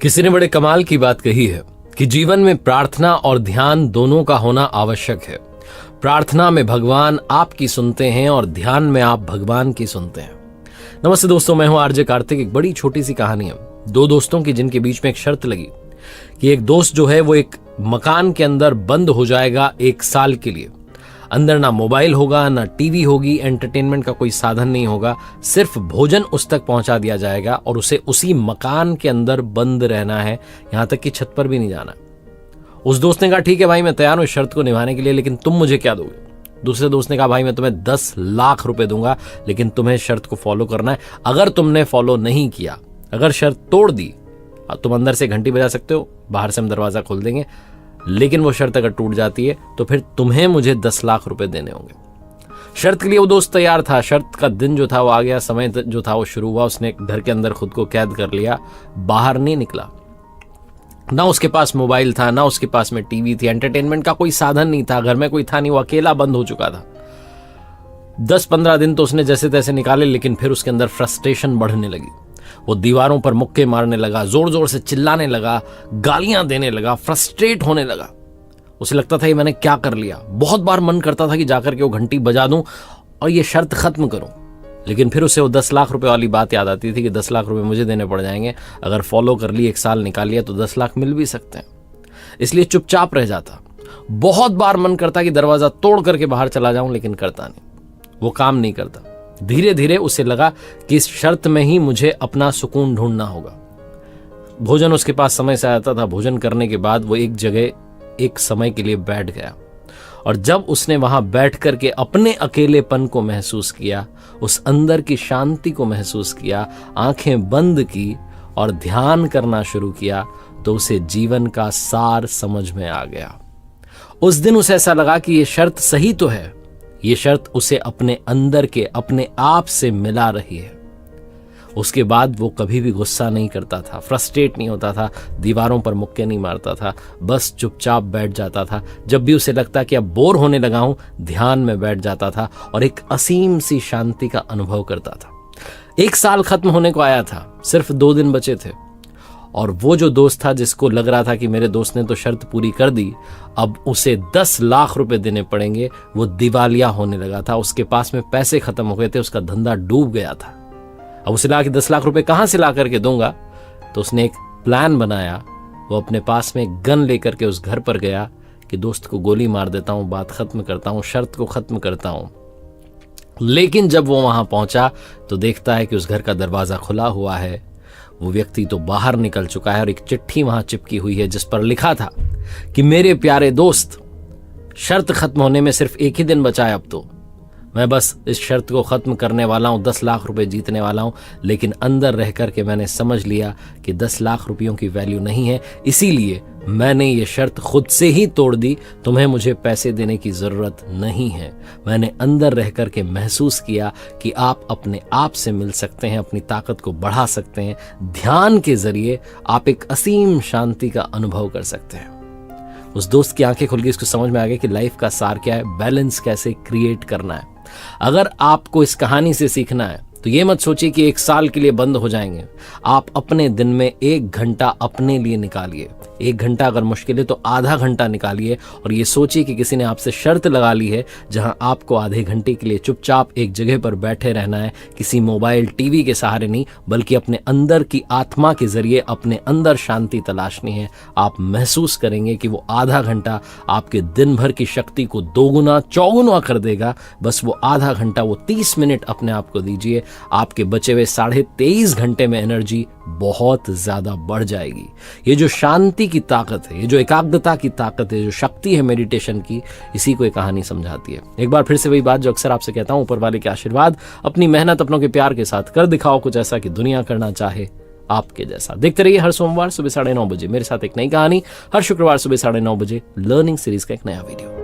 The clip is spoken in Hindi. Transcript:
किसी ने बड़े कमाल की बात कही है कि जीवन में प्रार्थना और ध्यान दोनों का होना आवश्यक है। प्रार्थना में भगवान आपकी सुनते हैं और ध्यान में आप भगवान की सुनते हैं। नमस्ते दोस्तों, मैं हूं आरजे कार्तिक। एक बड़ी छोटी सी कहानी है दो दोस्तों की, जिनके बीच में एक शर्त लगी कि एक दोस्त जो है वो एक मकान के अंदर बंद हो जाएगा 1 साल के लिए। अंदर ना मोबाइल होगा, ना टीवी होगी, एंटरटेनमेंट का कोई साधन नहीं होगा, सिर्फ भोजन उस तक पहुंचा दिया जाएगा और उसे उसी मकान के अंदर बंद रहना है, यहां तक कि छत पर भी नहीं जाना। उस दोस्त ने कहा ठीक है भाई, मैं तैयार हूं इस शर्त को निभाने के लिए, लेकिन तुम मुझे क्या दोगे? दूसरे दोस्त ने कहा भाई मैं तुम्हें 10 लाख रुपए दूंगा, लेकिन तुम्हें शर्त को फॉलो करना है। अगर तुमने फॉलो नहीं किया, अगर शर्त तोड़ दी, तुम अंदर से घंटी बजा सकते हो, बाहर से हम दरवाजा खोल देंगे, लेकिन वो शर्त अगर टूट जाती है तो फिर तुम्हें मुझे 10 लाख रुपए देने होंगे। शर्त के लिए वो दोस्त तैयार था। शर्त का दिन जो था वो आ गया, समय जो था वो शुरू हुआ। उसने घर के अंदर खुद को कैद कर लिया, बाहर नहीं निकला। ना उसके पास मोबाइल था, ना उसके पास में टीवी थी, एंटरटेनमेंट का कोई साधन नहीं था, घर में कोई था नहीं, वो अकेला बंद हो चुका था। 10-15 दिन तो उसने जैसे तैसे निकाले, लेकिन फिर उसके अंदर फ्रस्ट्रेशन बढ़ने लगी। वो दीवारों पर मुक्के मारने लगा, जोर जोर से चिल्लाने लगा, गालियां देने लगा, फ्रस्ट्रेट होने लगा। उसे लगता था ये मैंने क्या कर लिया। बहुत बार मन करता था कि जाकर के वो घंटी बजा दूं और ये शर्त खत्म करूं, लेकिन फिर उसे वो 10 लाख रुपए वाली बात याद आती थी कि 10 लाख रुपए मुझे देने पड़ जाएंगे। अगर फॉलो कर ली, 1 साल निकाल लिया तो 10 लाख मिल भी सकते हैं। इसलिए चुपचाप रह जाता। बहुत बार मन करता कि दरवाजा तोड़ करके बाहर चला जाऊं, लेकिन करता नहीं, वो काम नहीं करता। धीरे धीरे उसे लगा कि इस शर्त में ही मुझे अपना सुकून ढूंढना होगा। भोजन उसके पास समय से आता था। भोजन करने के बाद वो एक जगह एक समय के लिए बैठ गया, और जब उसने वहां बैठ करके अपने अकेलेपन को महसूस किया, उस अंदर की शांति को महसूस किया, आंखें बंद की और ध्यान करना शुरू किया, तो उसे जीवन का सार समझ में आ गया। उस दिन उसे ऐसा लगा कि ये शर्त सही तो है, ये शर्त उसे अपने अंदर के अपने आप से मिला रही है। उसके बाद वो कभी भी गुस्सा नहीं करता था, फ्रस्ट्रेट नहीं होता था, दीवारों पर मुक्के नहीं मारता था, बस चुपचाप बैठ जाता था। जब भी उसे लगता कि अब बोर होने लगा हूं, ध्यान में बैठ जाता था और एक असीम सी शांति का अनुभव करता था। 1 साल खत्म होने को आया था, सिर्फ 2 दिन बचे थे, और वो जो दोस्त था जिसको लग रहा था कि मेरे दोस्त ने तो शर्त पूरी कर दी, अब उसे 10 लाख रुपए देने पड़ेंगे, वो दिवालिया होने लगा था। उसके पास में पैसे खत्म हो गए थे, उसका धंधा डूब गया था। अब उसे लगा कि 10 लाख रुपए कहां से ला करके दूंगा, तो उसने एक प्लान बनाया। वो अपने पास में एक गन लेकर के उस घर पर गया कि दोस्त को गोली मार देता हूं, बात खत्म करता हूं, शर्त को खत्म करता हूं। लेकिन जब वो वहां पहुंचा तो देखता है कि उस घर का दरवाजा खुला हुआ है। वो व्यक्ति तो बाहर निकल चुका है और एक चिट्ठी वहां चिपकी हुई है, जिस पर लिखा था कि मेरे प्यारे दोस्त, शर्त खत्म होने में सिर्फ 1 ही दिन बचा है। अब तो मैं बस इस शर्त को खत्म करने वाला हूं, 10 लाख रुपए जीतने वाला हूं, लेकिन अंदर रह करके मैंने समझ लिया कि 10 लाख रुपयों की वैल्यू नहीं है, इसीलिए मैंने ये शर्त खुद से ही तोड़ दी। तुम्हें मुझे पैसे देने की जरूरत नहीं है। मैंने अंदर रह करके महसूस किया कि आप अपने आप से मिल सकते हैं, अपनी ताकत को बढ़ा सकते हैं। ध्यान के जरिए आप एक असीम शांति का अनुभव कर सकते हैं। उस दोस्त की आंखें खुल गई, उसको समझ में आ गया कि लाइफ का सार क्या है, बैलेंस कैसे क्रिएट करना है। अगर आपको इस कहानी से सीखना है तो ये मत सोचिए कि 1 साल के लिए बंद हो जाएंगे। आप अपने दिन में 1 घंटा अपने लिए निकालिए। 1 घंटा अगर मुश्किल है तो आधा घंटा निकालिए, और ये सोचिए कि किसी ने आपसे शर्त लगा ली है जहां आपको आधे घंटे के लिए चुपचाप एक जगह पर बैठे रहना है, किसी मोबाइल टीवी के सहारे नहीं, बल्कि अपने अंदर की आत्मा के जरिए अपने अंदर शांति तलाशनी है। आप महसूस करेंगे कि वो आधा घंटा आपके दिन भर की शक्ति को दोगुना चौगुना कर देगा। बस वो आधा घंटा, वो 30 मिनट अपने आप को दीजिए। आपके बचे हुए 23.5 घंटे में एनर्जी बहुत ज्यादा बढ़ जाएगी। ये जो शांति की ताकत है, ये जो एकाग्रता की ताकत है, जो शक्ति है मेडिटेशन की, इसी को एक कहानी समझाती है। एक बार फिर से वही बात जो अक्सर आपसे कहता हूं, ऊपर वाले के आशीर्वाद, अपनी मेहनत अपनों के प्यार के साथ कर दिखाओ कुछ ऐसा कि दुनिया करना चाहे आपके जैसा। देखते रहिए हर सोमवार सुबह 9:30 बजे मेरे साथ एक नई कहानी, हर शुक्रवार सुबह 9:30 बजे लर्निंग सीरीज का एक नया वीडियो।